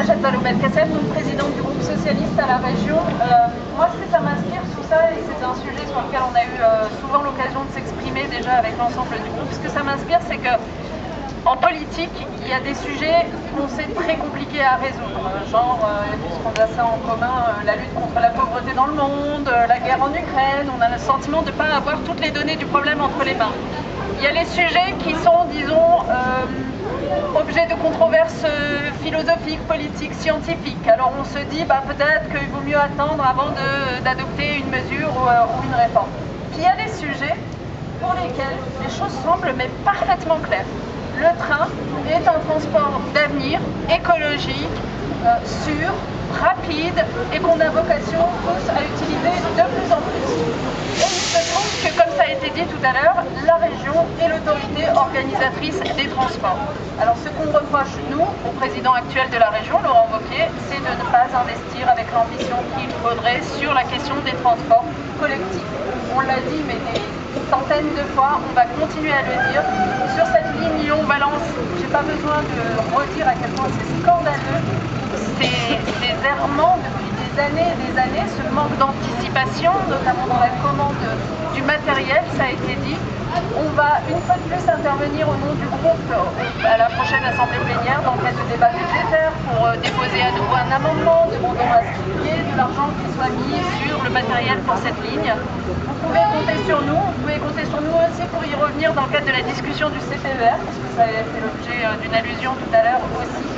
Najat Vallaud-Belkacem, donc présidente du groupe socialiste à la région. Moi, ce que ça m'inspire tout ça, et c'est un sujet sur lequel on a eu souvent l'occasion de s'exprimer déjà avec l'ensemble du groupe, ce que ça m'inspire, c'est que en politique, il y a des sujets qu'on sait très compliqués à résoudre, genre, puisqu'on a ça en commun, la lutte contre la pauvreté dans le monde, la guerre en Ukraine, on a le sentiment de ne pas avoir toutes les données du problème entre les mains. Il y a les sujets qui sont, disons, objet de controverses philosophiques, politiques, scientifiques. Alors on se dit peut-être qu'il vaut mieux attendre avant d'adopter une mesure ou une réforme. Puis il y a des sujets pour lesquels les choses semblent mais parfaitement claires. Le train est un transport d'avenir, écologique, sûr, rapide et qu'on a vocation tous à utiliser de plus en plus. Et il se trouve que, comme ça a été dit tout à l'heure, la région est l'autorité organisatrice des transports. Alors ce qu'on reproche, nous, au président actuel de la région, Laurent Wauquiez, c'est de ne pas investir avec l'ambition qu'il faudrait sur la question des transports collectifs. On l'a dit, mais des centaines de fois, on va continuer à le dire. Sur cette ligne Lyon-Valence, je n'ai pas besoin de redire à quel point c'est scandaleux. C'est des errements depuis des années, ce manque d'anticipation, notamment dans la commande du matériel, ça a été dit. On va une fois de plus intervenir au nom du groupe à la prochaine assemblée plénière dans le cadre de débat budgétaire pour déposer à nouveau un amendement demandant à ce qu'il y ait de l'argent qui soit mis sur le matériel pour cette ligne. Vous pouvez compter sur nous, vous pouvez compter sur nous aussi pour y revenir dans le cadre de la discussion du CPER, parce que ça a fait l'objet d'une allusion tout à l'heure aussi.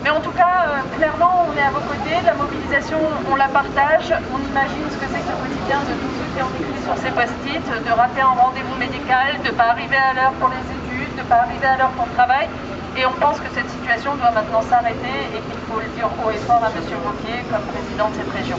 Mais en tout cas, clairement, on est à vos côtés, la mobilisation, on la partage, on imagine ce que c'est que le quotidien de tous ceux qui ont écrit sur ces post-it, de rater un rendez-vous médical, de ne pas arriver à l'heure pour les études, de ne pas arriver à l'heure pour le travail. Et on pense que cette situation doit maintenant s'arrêter et qu'il faut le dire haut et fort à M. Wauquiez comme président de cette région.